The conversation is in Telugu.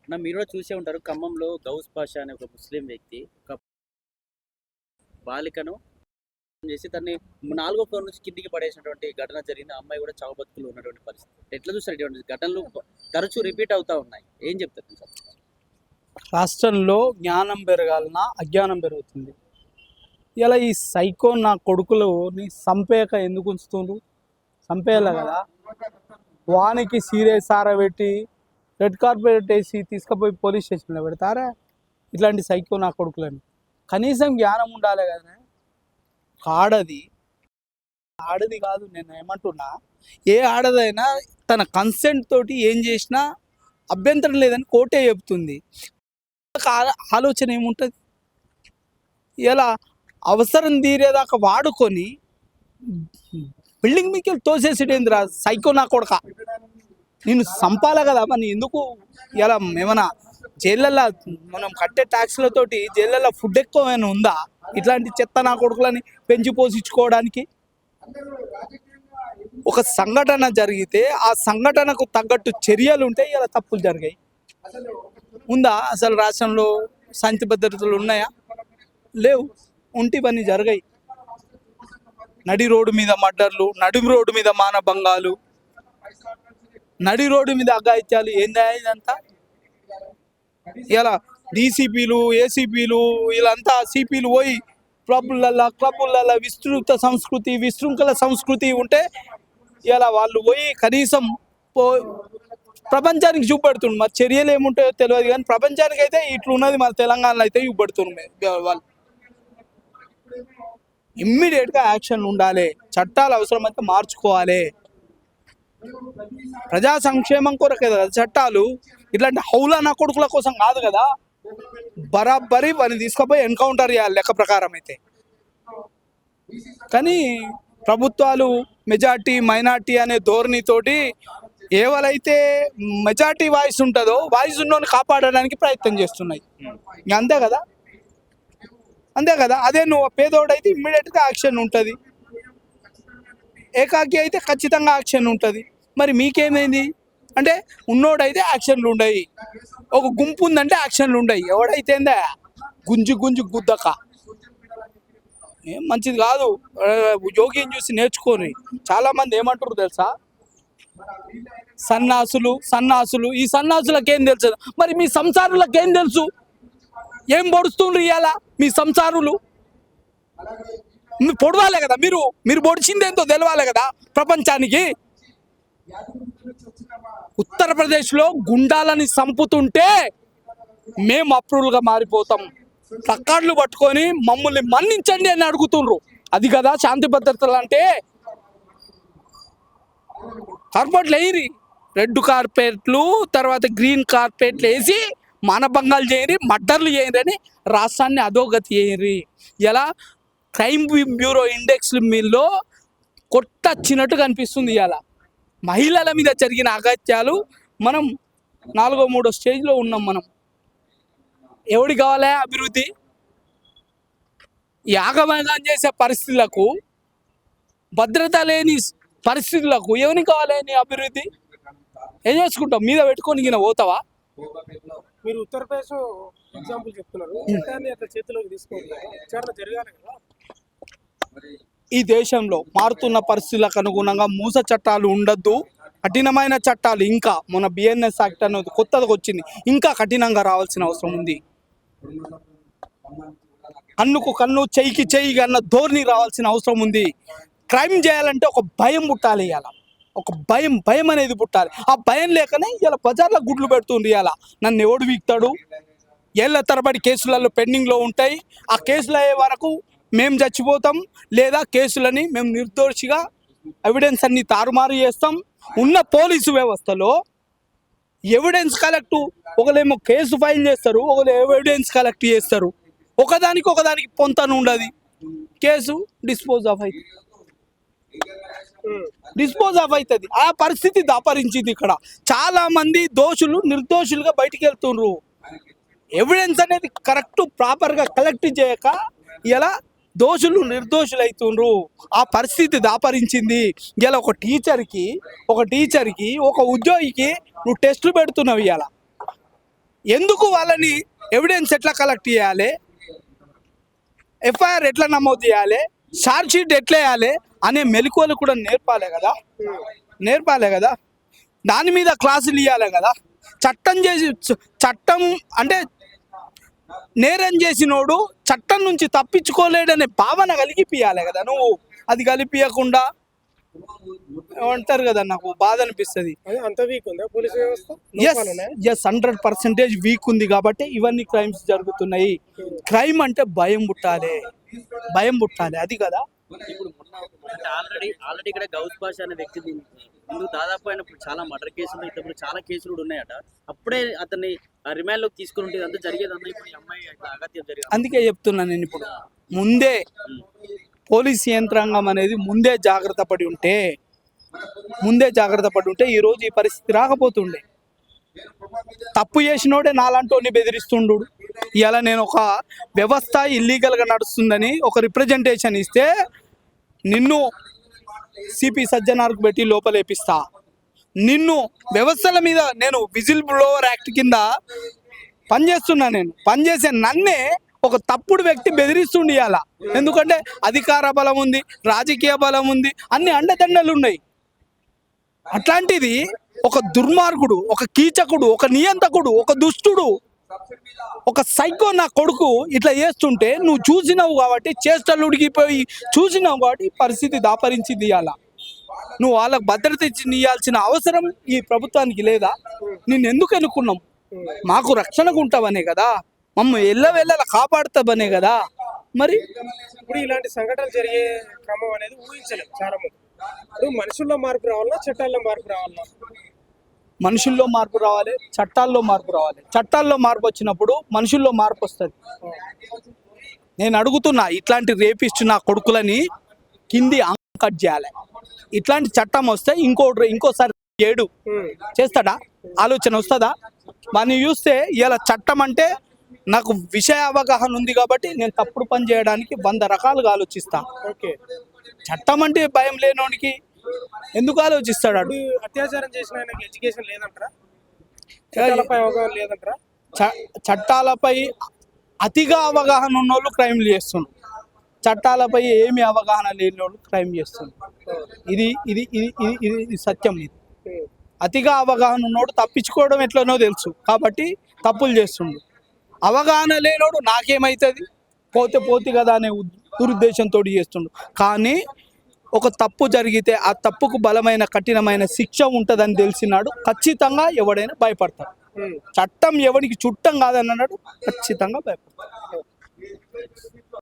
మీరు కూడా చూసే ఉంటారు. ఖమ్మంలో గౌస్ పాషా అనే ఒక ముస్లిం వ్యక్తి ఒక బాలికను చేసి తనని 4వ ఫ్లోర్ నుంచి కిందికి పడేసినటువంటి ఘటన జరిగింది. ఆ అమ్మాయి కూడా చావు బతుకులు ఉన్నటువంటి పరిస్థితి. ఎట్లా చూస్తారు ఇటువంటి ఘటనలు తరచూ రిపీట్ అవుతా ఉన్నాయి. ఏం చెప్తారు సార్? రాష్ట్రంలో జ్ఞానం పెరగాలన్నా అజ్ఞానం పెరుగుతుంది. ఇలా ఈ సైకో నా కొడుకులని చంపేక ఎందుకు ఉంచుతుండ్రు? చంపేయాలి కదా. వానికి సీరియస్ ఆరబెట్టి రెడ్ కార్పెట్ వేసి తీసుకుపోయి పోలీస్ స్టేషన్లో పెడతారా ఇట్లాంటి సైకో నా కొడుకులని? కనీసం జ్ఞానం ఉండాలి కదా. ఆడది ఆడది కాదు, నేను ఏమంటున్నా, ఏ ఆడదైనా తన కన్సెంట్ తోటి ఏం చేసినా అభ్యంతరం లేదని కోర్టే చెప్తుంది. ఆలోచన ఏముంటుంది? ఇలా అవసరం తీరేదాకా వాడుకొని బిల్డింగ్ మీకు తోసేసిడేంద్రా సైకో నా కొడక. నేను చంపాల కదా మరి. ఎందుకు ఇలా ఏమన్నా జైళ్ళల్లో మనం కట్టే ట్యాక్స్లతోటి జైళ్ళల్లో ఫుడ్ ఎక్కువైనా ఉందా ఇట్లాంటి చెత్త నా కొడుకులని పెంచి పోషించుకోవడానికి? ఒక సంఘటన జరిగితే ఆ సంఘటనకు తగ్గట్టు చర్యలు ఉంటే ఇలా తప్పులు జరిగాయి. ఉందా అసలు రాష్ట్రంలో శాంతి భద్రతలు ఉన్నాయా? లేవు. ఉంటే ఇవన్నీ జరిగాయి. నడి రోడ్డు మీద మర్డర్లు, నడి రోడ్డు మీద మానభంగాలు, నడి రోడ్డు మీద అఘాయిత్యాలు. ఏందా ఇదంతా? ఇలా డీసీపీలు, ఏసీపీలు, వీళ్ళంతా సిపిలు పోయి క్లబ్బులల్లో విశృంఖల సంస్కృతి ఉంటే ఇలా వాళ్ళు పోయి కనీసం ప్రపంచానికి చూపెడుతుండ్రు. మరి చర్యలు ఏముంటాయో తెలియదు కానీ ప్రపంచానికి అయితే ఇట్లున్నది. మన తెలంగాణలో అయితే చూపెడుతున్నారు వాళ్ళు. ఇమ్మీడియట్గా యాక్షన్ ఉండాలి. చట్టాలు అవసరమైతే మార్చుకోవాలి. ప్రజా సంక్షేమం కొరకే కదా చట్టాలు. ఇట్లాంటి హౌలానా కొడుకుల కోసం కాదు కదా. బరాబరి పని తీసుకుపోయి ఎన్కౌంటర్ చేయాలి లెక్క ప్రకారం అయితే. కానీ ప్రభుత్వాలు మెజార్టీ మైనార్టీ అనే ధోరణితోటి ఎవరైతే మెజార్టీ వాయిస్ ఉంటుందో వాయిస్ ఉన్నోని కాపాడడానికి ప్రయత్నం చేస్తున్నాయి. అంతే కదా, అంతే కదా. అదే నువ్వు పేదోడైతే ఇమ్మీడియట్గా యాక్షన్ ఉంటుంది, ఏకాకి అయితే ఖచ్చితంగా యాక్షన్ ఉంటుంది. మరి మీకేమైంది అంటే ఉన్నోడైతే యాక్షన్లు ఉండయి, ఒక గుంపు ఉందంటే యాక్షన్లు ఉండయి. ఎవడైతే గుంజు గుద్దక ఏం మంచిది కాదు. యోగిని చూసి నేర్చుకొని చాలామంది ఏమంటారు తెలుసా, సన్నాసులు. ఈ సన్నాసులకు ఏం తెలుసు? మరి మీ సంసారులకు ఏం తెలుసు? ఏం పొడుస్తుండ్రు ఇవాళ మీ సంసారులు? పొడవాలే కదా మీరు పొడిచిందేంతో తెలవాలి కదా ప్రపంచానికి. ఉత్తరప్రదేశ్లో గుండాలని చంపుతుంటే మేము అప్రూవల్గా మారిపోతాం. ప్లకార్డులు పట్టుకొని మమ్మల్ని మన్నించండి అని అడుగుతుండ్రు. అది కదా శాంతి భద్రతలు అంటే. కార్పెట్లు వేయరి, రెడ్ కార్పెట్లు, తర్వాత గ్రీన్ కార్పెట్లు వేసి మానభంగాలు చేయరి, మర్డర్లు చేయరి అని రాష్ట్రాన్ని అధోగతి చేయరి. ఎలా క్రైమ్ బ్యూరో ఇండెక్స్ మీల్లో కొట్టచ్చినట్టు కనిపిస్తుంది. ఇలా మహిళల మీద జరిగిన అగత్యాలు మనం 4వ 3వ స్టేజ్లో ఉన్నాం. మనం ఎవడి కావాలా అభివృద్ధి? యాగమైనా చేసే పరిస్థితులకు, భద్రత లేని పరిస్థితులకు ఎవరికి కావాలి అభివృద్ధి? ఏం చేసుకుంటాం? మీద పెట్టుకొని గిన పోతావా? మీరు ఉత్తరప్రదేశ్ ఎగ్జాంపుల్ చెప్తున్నారు. చేతిలోకి తీసుకోవాలి జరగాలి కదా. ఈ దేశంలో మారుతున్న పరిస్థితులకు అనుగుణంగా మూస చట్టాలు ఉండద్దు, కఠినమైన చట్టాలు. ఇంకా మన బిఎన్ఎస్ యాక్ట్ అనేది కొత్తగా వచ్చింది, ఇంకా కఠినంగా రావాల్సిన అవసరం ఉంది. కన్నుకు కన్ను, చెయ్యికి చెయ్యి అన్న ధోరణి రావాల్సిన అవసరం ఉంది. క్రైమ్ చేయాలంటే ఒక భయం పుట్టాలి. ఇవాళ ఒక భయం అనేది పుట్టాలి. ఆ భయం లేకనే ఇలా బజార్లో గుడ్లు పెడుతుంది. ఇలా నన్ను ఎవడు వీక్తాడు? ఏళ్ల తరబడి కేసులలో పెండింగ్లో ఉంటాయి. ఆ కేసులు అయ్యే వరకు మేము చచ్చిపోతాం, లేదా కేసులని మేము నిర్దోషిగా ఎవిడెన్స్ అన్ని తారుమారు చేస్తాం. ఉన్న పోలీసు వ్యవస్థలో ఎవిడెన్స్ కలెక్ట్, ఒకరేమో కేసు ఫైల్ చేస్తారు, ఒకరు ఎవిడెన్స్ కలెక్ట్ చేస్తారు. ఒకదానికి పొంతన ఉండదు. కేసు డిస్పోజ్ ఆఫ్ అవుతుంది. ఆ పరిస్థితి దాపరించింది. ఇక్కడ చాలా మంది దోషులు నిర్దోషులుగా బయటికి వెళ్తుండ్రు. ఎవిడెన్స్ అనేది కరెక్ట్ ప్రాపర్గా కలెక్ట్ చేయక ఇలా దోషులు నిర్దోషులు అవుతుండ్రు. ఆ పరిస్థితి దాపరించింది. ఇలా ఒక టీచర్కి, ఒక ఉద్యోగికి నువ్వు టెస్టులు పెడుతున్నావు. ఇలా ఎందుకు వాళ్ళని ఎవిడెన్స్ ఎట్లా కలెక్ట్ చేయాలి, ఎఫ్ఐఆర్ ఎట్లా నమోదు చేయాలి, ఛార్జ్ షీట్ ఎట్లా వేయాలి అనే మెలకువలు కూడా నేర్పాలి కదా. దాని మీద క్లాసులు ఇవ్వాలి కదా. చట్టం అంటే నేరం చేసినోడు చట్టం నుంచి తప్పించుకోలేడనే భావన కలిగిపియాలి కదా. నువ్వు అది కలిపియకుండా అంటారు కదా, నాకు బాధ అనిపిస్తుంది. అంత వీక్ ఉందా పోలీస్ వ్యవస్థ? ఎస్ 100% వీక్ ఉంది కాబట్టి ఇవన్నీ క్రైమ్స్ జరుగుతున్నాయి. క్రైమ్ అంటే భయం పుట్టాలి, అది కదా. ఇప్పుడు ఆల్రెడీ ఇక్కడ గౌస్ పాషా అనే వ్యక్తి ముందు దాదాపు ఆయన చాలా మర్డర్ కేసులు ఇంతకుముందు చాలా కేసులు కూడా ఉన్నాయట. అప్పుడే అతన్ని రిమాండ్ లోకి తీసుకుని ఉంటే అంతా జరిగేది అన్న. ఇప్పుడు ఈ అమ్మాయి అగత్యం జరిగింది. అందుకే చెప్తున్నా నేను, ఇప్పుడు ముందే పోలీస్ యంత్రాంగం అనేది ముందే జాగ్రత్త పడి ఉంటే ఈరోజు ఈ పరిస్థితి రాకపోతుండే. తప్పు చేసినోడే నాలాంటి బెదిరిస్తుండు. ఇలా నేను ఒక వ్యవస్థ ఇల్లీగల్గా నడుస్తుందని ఒక రిప్రజెంటేషన్ ఇస్తే నిన్ను సిపి సజ్జనార్కు పెట్టి లోపలేపిస్తా, నిన్ను వ్యవస్థల మీద నేను విజిల్ బ్లోవర్ యాక్ట్ కింద పనిచేస్తున్నా. నేను పనిచేసే నన్నే ఒక తప్పుడు వ్యక్తి బెదిరిస్తుండి ఇవాళ. ఎందుకంటే అధికార బలం ఉంది, రాజకీయ బలం ఉంది, అన్ని అండదండలు ఉన్నాయి. అట్లాంటిది ఒక దుర్మార్గుడు, ఒక కీచకుడు, ఒక నియంతకుడు, ఒక దుష్టుడు, ఒక సైకో నా కొడుకు ఇట్లా చేస్తుంటే నువ్వు చూసినావు కాబట్టి, చేష్టలు ఉడికిపోయి చూసినావు కాబట్టి పరిస్థితి దాపరించింది. ఇవాళ నువ్వు వాళ్ళకు భద్రత ఇచ్చి ఇవ్వాల్సిన అవసరం ఈ ప్రభుత్వానికి లేదా? నిన్ను ఎందుకు ఎన్నుకున్నాం? మాకు రక్షణగా ఉంటావనే కదా, మమ్మల్ని ఎల్లవెల్లలా కాపాడుతావనే కదా. మరి ఇప్పుడు ఇలాంటి సంఘటనలు జరిగే క్రమం అనేది ఊహించలేదు చాలా మంది. ఇప్పుడు మనుషుల్లో మార్పు రావాలా, చట్టాల్లో మార్పు రావాలా? మనుషుల్లో మార్పు రావాలి, చట్టాల్లో మార్పు రావాలి. చట్టాల్లో మార్పు వచ్చినప్పుడు మనుషుల్లో మార్పు వస్తుంది. నేను అడుగుతున్నా, ఇట్లాంటి రేపిస్ట్ నా కొడుకులని కింది కట్ చేయాలి. ఇట్లాంటి చట్టం వస్తే ఇంకోసారి 7 చేస్తాడా? ఆలోచన వస్తుందా? వాడిని చూస్తే ఇలా చట్టం అంటే నాకు విషయ అవగాహన ఉంది కాబట్టి నేను తప్పుడు పని చేయడానికి 100 రకాలుగా ఆలోచిస్తా. ఓకే, చట్టం అంటే భయం లేనోడికి ఎందుకు ఆలోచిస్తాడు? అత్యాచారం చేసిన ఆయనకి ఎడ్యుకేషన్ లేదంటారా? చట్టాలపై అవగాహన లేదంటారా? చట్టాలపై అతిగా అవగాహన ఉన్నోళ్ళు క్రైమ్లు చేస్తున్నారు, చట్టాలపై ఏమి అవగాహన లేని వాళ్ళు క్రైమ్ చేస్తున్నారు. ఇది సత్యం. ఇది అతిగా అవగాహన ఉన్నోడు తప్పించుకోవడం ఎట్లనో తెలుసు కాబట్టి తప్పులు చేస్తుండు. అవగాహన లేనోడు నాకేమవుతుంది, పోతే కదా అనే దురుద్దేశంతో చేస్తుండు. కానీ ఒక తప్పు జరిగితే ఆ తప్పుకు బలమైన కఠినమైన శిక్ష ఉంటుందని తెలిసినాడు ఖచ్చితంగా ఎవడైనా భయపడతాడు. చట్టం ఎవరికి చుట్టం కాదని అన్నాడు ఖచ్చితంగా భయపడతాడు.